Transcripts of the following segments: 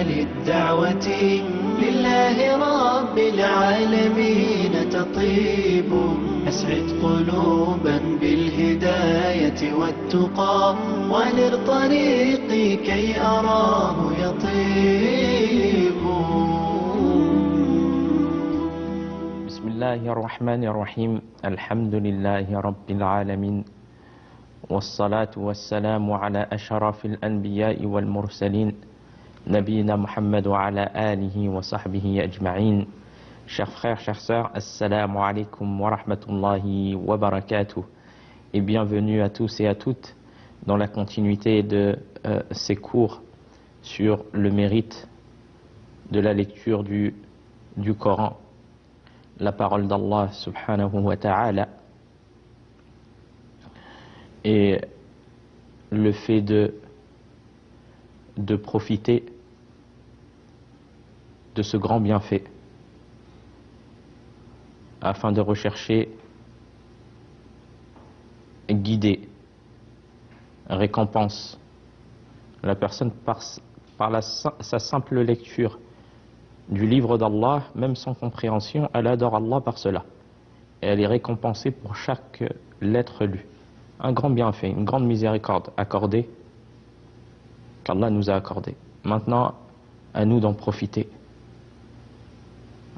للدعوة لله رب العالمين تطيب. أسعد قلوبا بالهداية والتقى، ونر طريقي كي أراه يطيب. بسم الله الرحمن الرحيم. الحمد لله رب العالمين، والصلاة والسلام على أشرف الأنبياء والمرسلين نبينا محمد وعلى آله وصحبه أجمعين. Chers frères, chères sœurs, assalamu alaikum wa rahmatullahi wa barakatuh, et bienvenue à tous et à toutes dans la continuité de ces cours sur le mérite de la lecture du Coran, la parole d'Allah subhanahu wa ta'ala, et le fait de profiter de ce grand bienfait afin de rechercher, guider, récompense la personne par sa simple lecture du livre d'Allah, même sans compréhension. Elle adore Allah par cela et elle est récompensée pour chaque lettre lue. Un grand bienfait, une grande miséricorde accordée, qu'Allah nous a accordée. Maintenant, à nous d'en profiter,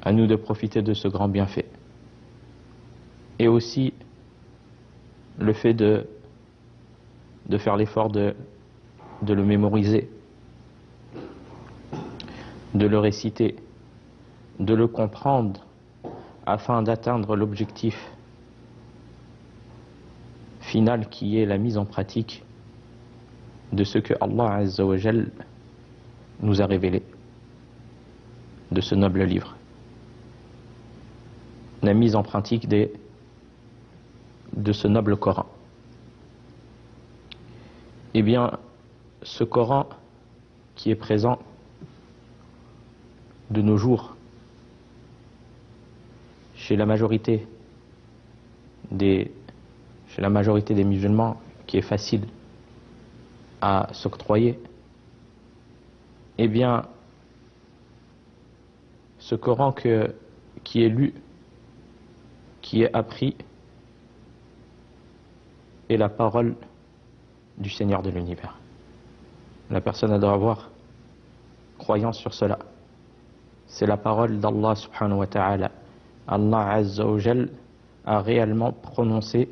à nous de profiter de ce grand bienfait. Et aussi le fait de faire l'effort de le mémoriser, de le réciter, de le comprendre afin d'atteindre l'objectif final qui est la mise en pratique de ce que Allah Azza wa Jal nous a révélé de ce noble livre. La mise en pratique de ce noble Coran. Eh bien, ce Coran qui est présent de nos jours chez la majorité des musulmans, qui est facile à s'octroyer, eh bien, ce Coran qui est lu, qui est appris, est la parole du Seigneur de l'univers. La personne doit avoir croyance sur cela. C'est la parole d'Allah subhanahu wa ta'ala. Allah Azza wa Jal a réellement prononcé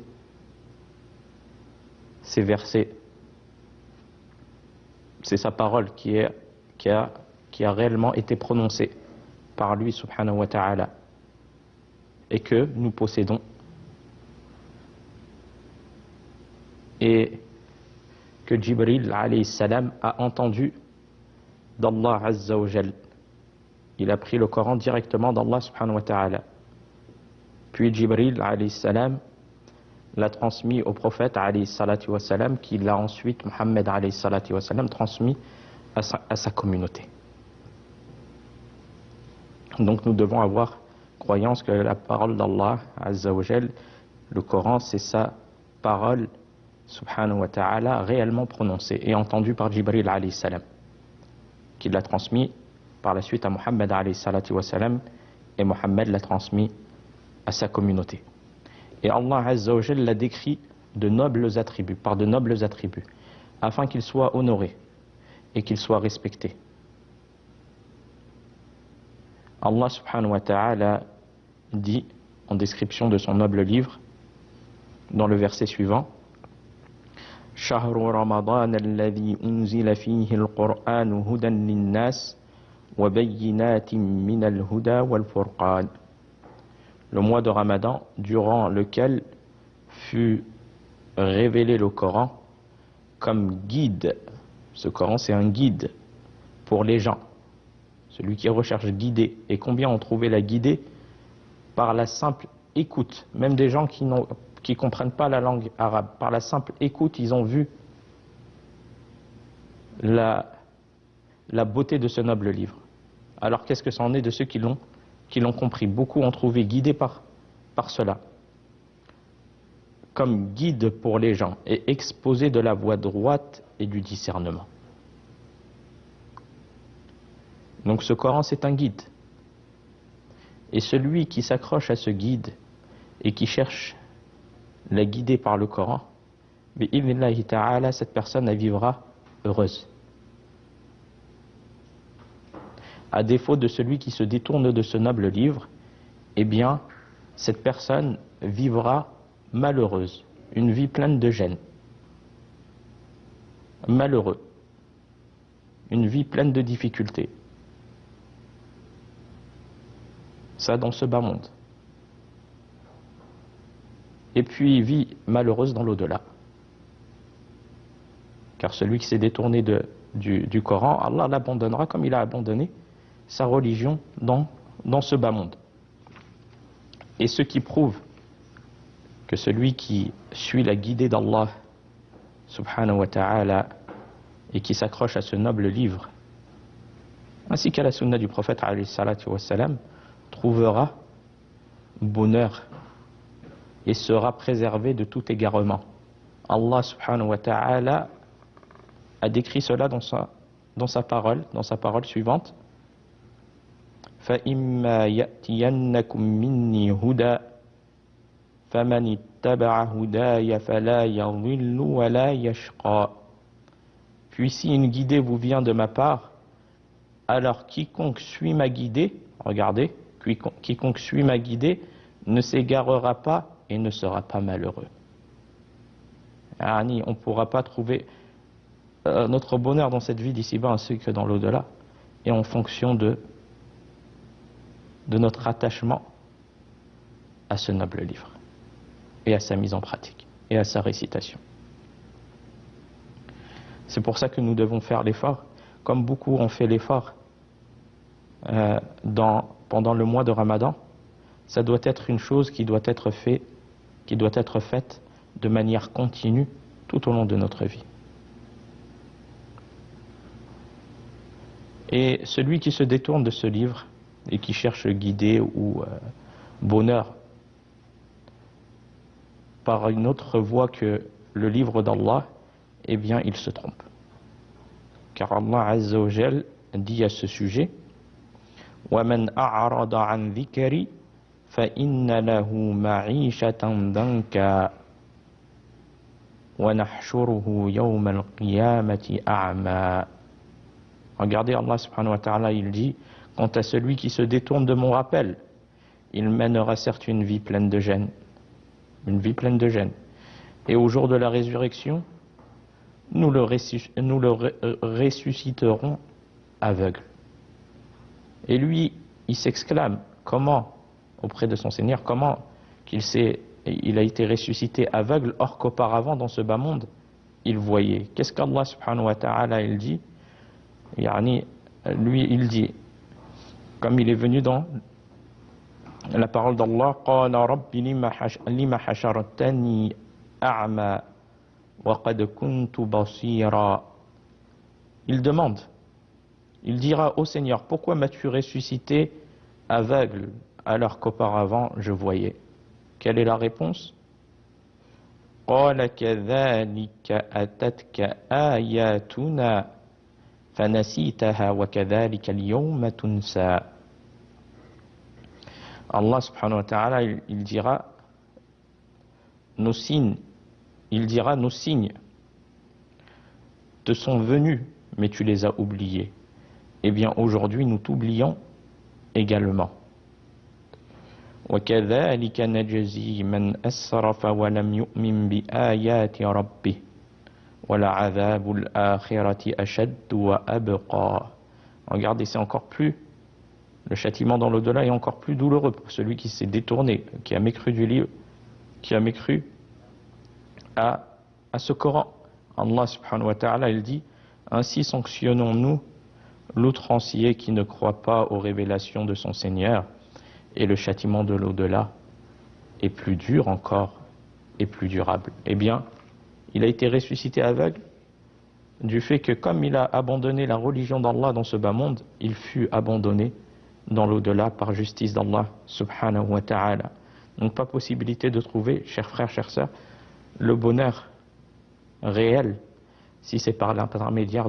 ces versets. C'est sa parole qui a réellement été prononcée par lui subhanahu wa ta'ala et que nous possédons, et que Jibril alayhi salam a entendu d'Allah Azza wa Jal. Il a pris le Coran directement d'Allah subhanahu wa ta'ala. Puis Jibril alayhi salam l'a transmis au prophète alayhi salatu wa salam, qui l'a ensuite, Muhammad alayhi salatu wa salam, transmis à sa communauté. Donc nous devons avoir croyance que la parole d'Allah Azza wa Jal, le Coran, c'est sa parole subhanahu wa ta'ala réellement prononcée et entendue par Jibril alayhi salam, qui l'a transmis par la suite à Muhammad alayhi salatu wa salam, et Muhammad l'a transmis à sa communauté. Et Allah Azza wa Jal l'a décrit de nobles attributs, par de nobles attributs, afin qu'il soit honoré et qu'il soit respecté. Allah subhanahu wa ta'ala dit en description de son noble livre, dans le verset suivant: شهر رمضان الذي أنزل فيه القرآن هدى للناس وبينات من الهدى والفرقان. Le mois de Ramadan, durant lequel fut révélé le Coran comme guide. Ce Coran, c'est un guide pour les gens, celui qui recherche guider. Et combien ont trouvé la guider par la simple écoute, même des gens qui ne comprennent pas la langue arabe, par la simple écoute, ils ont vu la beauté de ce noble livre. Alors qu'est-ce que c'en est de ceux qui l'ont compris? Beaucoup ont trouvé guidés par cela, comme guide pour les gens et exposé de la voie droite et du discernement. Donc ce Coran, c'est un guide. Et celui qui s'accroche à ce guide et qui cherche la guider par le Coran, bi'idhnillahi ta'ala, cette personne, elle vivra heureuse. À défaut de celui qui se détourne de ce noble livre, eh bien, cette personne vivra malheureuse, une vie pleine de gêne. Malheureux, une vie pleine de difficultés. Ça dans ce bas monde. Et puis vie malheureuse dans l'au-delà. Car celui qui s'est détourné du Coran, Allah l'abandonnera comme il a abandonné sa religion dans ce bas monde. Et ce qui prouve que celui qui suit la guidée d'Allah subhanahu wa ta'ala et qui s'accroche à ce noble livre, ainsi qu'à la sunna du prophète alayhi salatu wa salam, trouvera bonheur et sera préservé de tout égarement. Allah subhanahu wa ta'ala a décrit cela dans sa parole suivante. فَإِمَّا يَأْتِيَنَّكُم مِّنِّي هُدًى فَمَنِ اتَّبَعَ هُدَايَ فَلَا يَضِلُّ وَلَا يَشْقَى. Puis si une guidée vous vient de ma part, alors quiconque suit ma guidée, regardez, quiconque suit ma guidée ne s'égarera pas et ne sera pas malheureux. On ne pourra pas trouver notre bonheur dans cette vie d'ici-bas ainsi que dans l'au-delà, et en fonction de notre attachement à ce noble livre, et à sa mise en pratique, et à sa récitation. C'est pour ça que nous devons faire l'effort, comme beaucoup ont fait l'effort pendant le mois de Ramadan. Ça doit être une chose qui doit être faite de manière continue tout au long de notre vie. Et celui qui se détourne de ce livre et qui cherche guidée ou bonheur par une autre voie que le livre d'Allah, eh bien il se trompe. Car Allah Azza wa Jal dit à ce sujet: وَمَنْ أَعْرَضَ عَنْ ذِكْرِي فَإِنَّ لَهُ مَعِيشَةً ضَنْكًا وَنَحْشُرُهُ يَوْمَ الْقِيَامَةِ أَعْمَى. Regardez, Allah subhanahu wa ta'ala, il dit: quant à celui qui se détourne de mon rappel, il mènera certes une vie pleine de gêne. Une vie pleine de gêne. Et au jour de la résurrection, nous le ressusciterons aveugle. Et lui, il s'exclame, comment, auprès de son Seigneur, comment il a été ressuscité aveugle, or qu'auparavant, dans ce bas monde, il voyait. Qu'est-ce qu'Allah subhanahu wa ta'ala, il dit? Lui, il dit, comme il est venu dans la parole d'Allah, قَالَ رَبِّ لِمَ حَشَرْتَنِي أَعْمَى وَقَدْ كُنْتُ بَصِيرًا. Il demande, il dira au Seigneur: pourquoi m'as-tu ressuscité aveugle alors qu'auparavant je voyais? Quelle est la réponse? قَالَ كَذَلِكَ أَتَتْكَ آيَاتُنَا فَنَسِيتَهَا وَكَذَلِكَ الْيَوْمَ تُنْسَى. Allah subhanahu wa ta'ala, il dira nos signes te sont venus, mais tu les as oubliés. Eh bien aujourd'hui nous t'oublions également. وَكَذَلِكَ نَجْزِي مَنْ أَسْرَفَ وَلَمْ يُؤْمِنْ بِآيَاتِ رَبِّهِ وَلَعَذَابُ الْآخِرَةِ أَشَدُّ وَأَبْقَى. Regardez, c'est encore plus, le châtiment dans l'au-delà est encore plus douloureux pour celui qui s'est détourné, qui a mécru du livre, qui a mécru à ce Coran. Allah subhanahu wa ta'ala, il dit: ainsi sanctionnons-nous l'outrancier qui ne croit pas aux révélations de son Seigneur, et le châtiment de l'au-delà est plus dur encore et plus durable. Eh bien, il a été ressuscité aveugle du fait que, comme il a abandonné la religion d'Allah dans ce bas monde, il fut abandonné dans l'au-delà par justice d'Allah subhanahu wa ta'ala. Donc pas possibilité de trouver, chers frères, chères sœurs, le bonheur réel si c'est par l'intermédiaire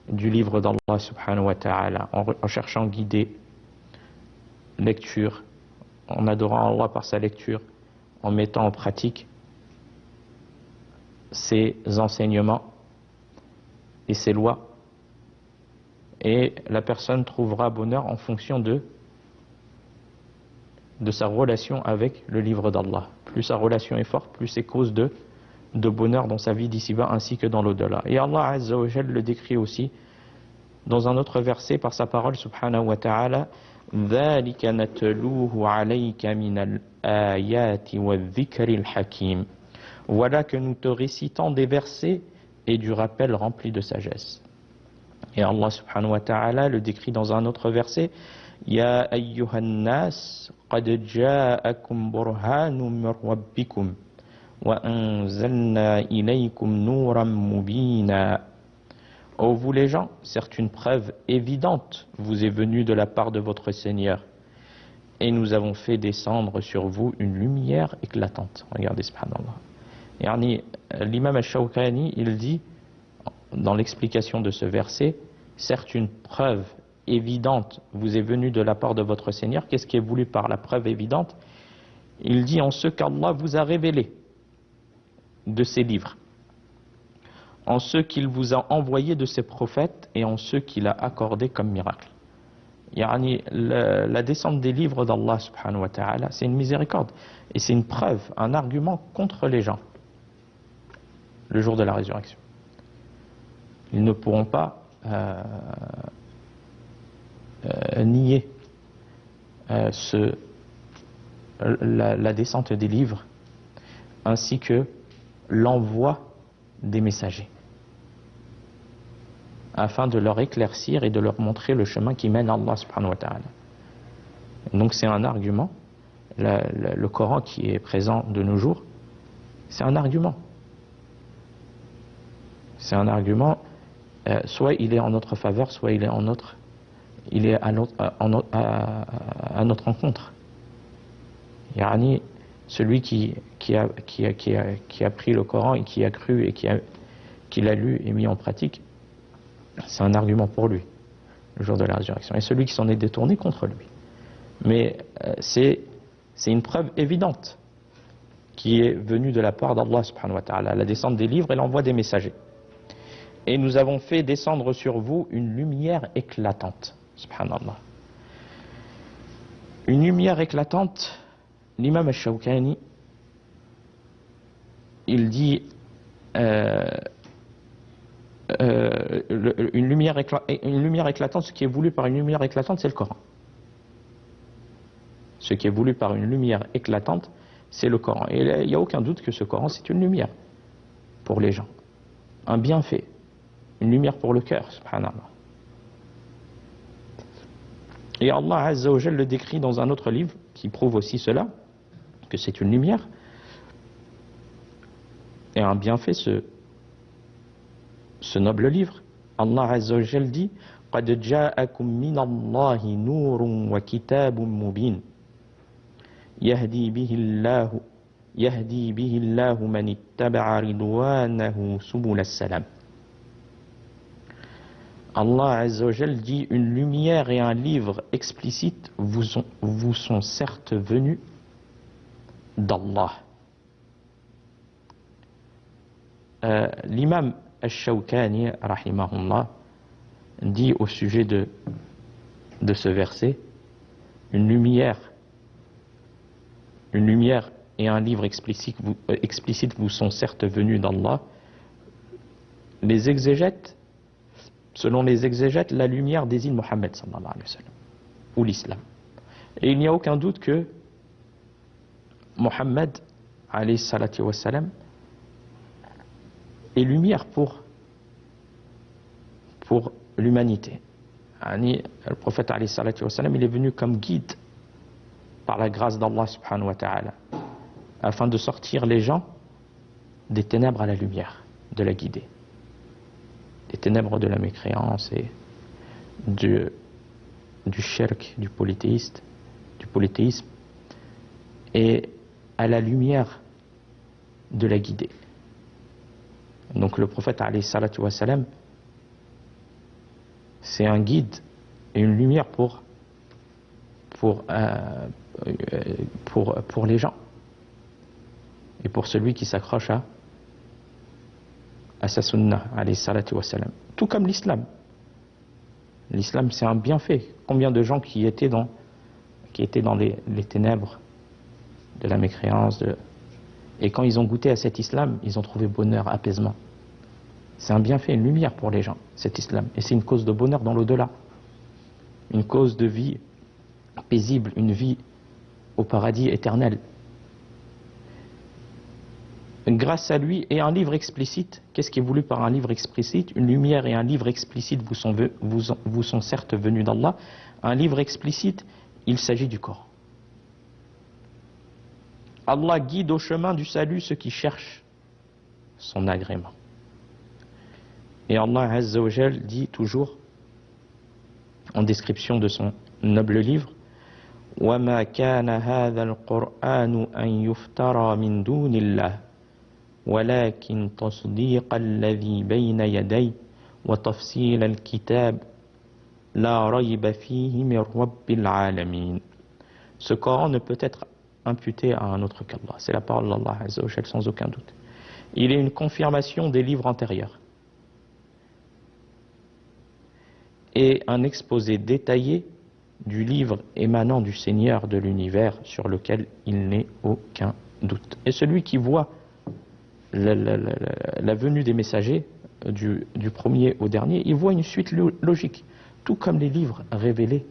du livre d'Allah subhanahu wa ta'ala, en cherchant guider, lecture, en adorant Allah par sa lecture, en mettant en pratique ses enseignements et ses lois, et la personne trouvera bonheur en fonction de sa relation avec le livre d'Allah. Plus sa relation est forte, plus c'est cause de bonheur dans sa vie d'ici-bas ainsi que dans l'au-delà. Et Allah Azza wa Jalla le décrit aussi dans un autre verset par sa parole subhanahu wa ta'ala: ذَلِكَ نَتْلُوهُ عَلَيْكَ مِنَ الْآيَاتِ وَالذِّكْرِ الْحَكِيمِ. Voilà que nous te récitons des versets et du rappel rempli de sagesse. Et Allah subhanahu wa ta'ala le décrit dans un autre verset: Ya ayyuhan nas qad ja'akum burhanun min rabbikum wa anzalna ilaykum nuran mubina. Ô vous les gens, certes une preuve évidente vous est venue de la part de votre Seigneur, et nous avons fait descendre sur vous une lumière éclatante. Regardez, subhanallah. Yani, l'imam al-Shawkani, il dit dans l'explication de ce verset, certes une preuve évidente vous est venue de la part de votre Seigneur. Qu'est-ce qui est voulu par la preuve évidente? Il dit en ce qu'Allah vous a révélé de ses livres, en ce qu'il vous a envoyé de ses prophètes et en ce qu'il a accordé comme miracle. Yani, la descente des livres d'Allah subhanahu wa ta'ala, c'est une miséricorde et c'est une preuve, un argument contre les gens le jour de la résurrection. Ils ne pourront pas nier la descente des livres ainsi que l'envoi des messagers afin de leur éclaircir et de leur montrer le chemin qui mène à Allah subhanahu wa ta'ala. Donc c'est un argument. Le Coran qui est présent de nos jours, c'est un argument. C'est un argument, soit il est en notre faveur, soit il est à notre encontre. Yani, celui qui a pris le Coran et qui a cru et qui l'a lu et mis en pratique, c'est un argument pour lui, le jour de la résurrection. Et celui qui s'en est détourné contre lui. Mais c'est une preuve évidente qui est venue de la part d'Allah subhanahu wa ta'ala, la descente des livres et l'envoi des messagers. Et nous avons fait descendre sur vous une lumière éclatante. Subhanallah. Une lumière éclatante, l'imam al-Shawkani, il dit une lumière éclatante, ce qui est voulu par une lumière éclatante, c'est le Coran. Ce qui est voulu par une lumière éclatante, c'est le Coran. Et il n'y a aucun doute que ce Coran, c'est une lumière pour les gens. Un bienfait. Une lumière pour le cœur, subhanallah. Et Allah Azza wa Jalla le décrit dans un autre livre qui prouve aussi cela, que c'est une lumière et un bienfait, ce noble livre. Allah Azza wa Jalla dit: قَدْ جَاءَكُم مِّنَ اللَّهِ نُورٌ وَكِتَابٌ مُّبِينٌ يَهْدِي بِهِ اللَّهُ مَنِ اتَّبَعَ رِضْوَانَهُ سُبُلَ السَّلَامِ. Allah Azza wa Jal dit: une lumière et un livre explicite vous sont certes venus d'Allah. L'imam al-Shawkani rahimahullah dit au sujet de ce verset: une lumière et un livre explicite vous sont certes venus d'Allah. Les exégètes, selon les exégètes, la lumière désigne Mohammed sallallahu alayhi wa sallam, ou l'islam. Et il n'y a aucun doute que Mohammed alayhi salatu wa sallam est lumière pour l'humanité. Le prophète alayhi salatu wa sallam, il est venu comme guide par la grâce d'Allah subhanahu wa ta'ala, afin de sortir les gens des ténèbres à la lumière, de la guider. Des ténèbres de la mécréance et du shirk, du polythéisme, et à la lumière de la guider. Donc le prophète alayhi salatu wa salam c'est un guide et une lumière pour les gens et pour celui qui s'accroche à sa sunna, alayhi salatu wa salam. Tout comme l'islam. L'islam, c'est un bienfait. Combien de gens qui étaient dans les ténèbres de la mécréance, et quand ils ont goûté à cet islam, ils ont trouvé bonheur, apaisement. C'est un bienfait, une lumière pour les gens, cet islam. Et c'est une cause de bonheur dans l'au-delà. Une cause de vie paisible, une vie au paradis éternel. Grâce à lui, et un livre explicite, qu'est-ce qui est voulu par un livre explicite? Une lumière et un livre explicite vous sont certes venus d'Allah. Un livre explicite, il s'agit du Coran. Allah guide au chemin du salut ceux qui cherchent son agrément. Et Allah Azza wa Jal dit toujours, en description de son noble livre, وَمَا كَانَ هَذَا الْقُرْآنُ أَنْ يُفْتَرَى مِنْ دُونِ اللَّهِ ولكن تصديق الذي بين يديه وتفصيل الكتاب لا ريب فيه من رب العالمين. Ce Coran ne peut être imputé à un autre qu'Allah. C'est la parole d'Allah Azza wa Jal sans aucun doute. Il est une confirmation des livres antérieurs et un exposé détaillé du livre émanant du Seigneur de l'univers sur lequel il n'est aucun doute. Et celui qui voit la venue des messagers du premier au dernier, il voit une suite logique, tout comme les livres révélés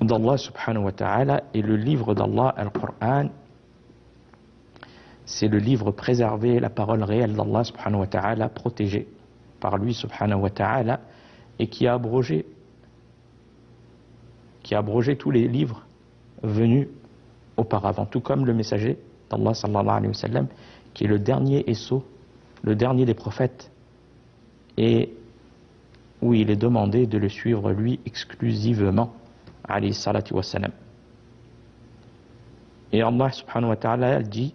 d'Allah subhanahu wa ta'ala. Et le livre d'Allah, Al-Qur'an, c'est le livre préservé, la parole réelle d'Allah subhanahu wa ta'ala, protégée par lui subhanahu wa ta'ala, et qui a abrogé tous les livres venus auparavant, tout comme le messager d'Allah sallallahu alayhi wa sallam, qui est le dernier Esso, le dernier des prophètes, et où il est demandé de le suivre lui exclusivement, alayhi salatu wa sallam. Et Allah subhanahu wa ta'ala dit,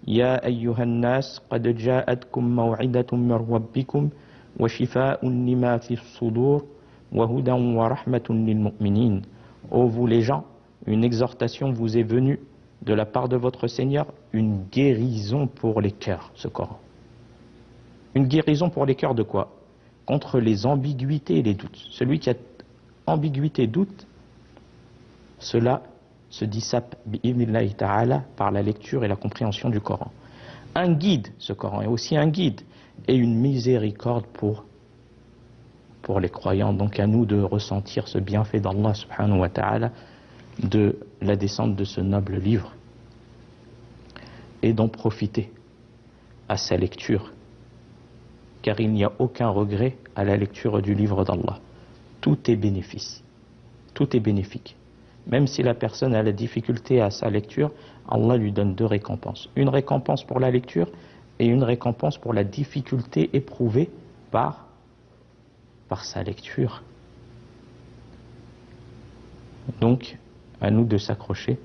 Ya ayyuhan nas, qad ja'atkum maw'idatun min rabbikum, wa shifa'un lima fi as-sudur, wa hudan wa rahmatun lil mu'minin. Ô vous les gens, une exhortation vous est venue de la part de votre Seigneur, une guérison pour les cœurs, ce Coran. Une guérison pour les cœurs de quoi? Contre les ambiguïtés et les doutes. Celui qui a ambiguïté et doute, cela se dissipe bi'idhnillahi ta'ala par la lecture et la compréhension du Coran. Un guide, ce Coran est aussi un guide et une miséricorde pour les croyants. Donc à nous de ressentir ce bienfait d'Allah subhanahu wa ta'ala, de la descente de ce noble livre, et d'en profiter à sa lecture, car il n'y a aucun regret à la lecture du livre d'Allah. Tout est bénéfice, tout est bénéfique. Même si la personne a la difficulté à sa lecture, Allah lui donne deux récompenses. Une récompense pour la lecture et une récompense pour la difficulté éprouvée par sa lecture. Donc, à nous de s'accrocher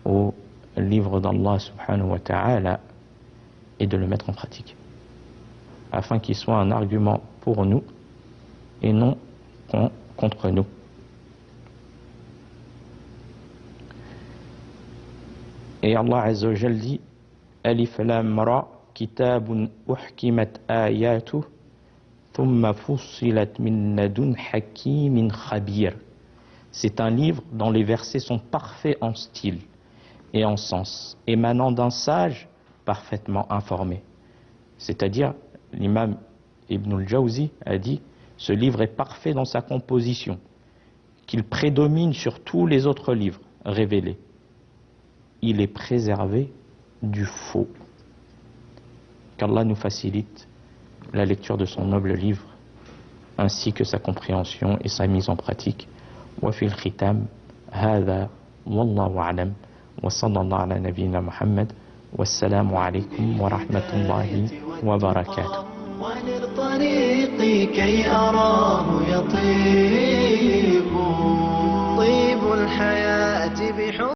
au livre d'Allah subhanahu wa ta'ala et de le mettre en pratique, afin qu'il soit un argument pour nous et non contre nous. Et Allah Azza wa Jal dit, Alif Lam Ra, kitabun uhkimat ayatuh, thumma fussilat min ladun hakimin khabir. C'est un livre dont les versets sont parfaits en style et en sens, émanant d'un sage parfaitement informé. C'est-à-dire, l'imam Ibn al-Jawzi a dit, ce livre est parfait dans sa composition, qu'il prédomine sur tous les autres livres révélés. Il est préservé du faux. Qu'Allah nous facilite la lecture de son noble livre, ainsi que sa compréhension et sa mise en pratique. وفي الختام هذا والله أعلم وصلى الله على نبينا محمد والسلام عليكم ورحمة الله وبركاته. طريقي كي أراه يطيب طيب الحياة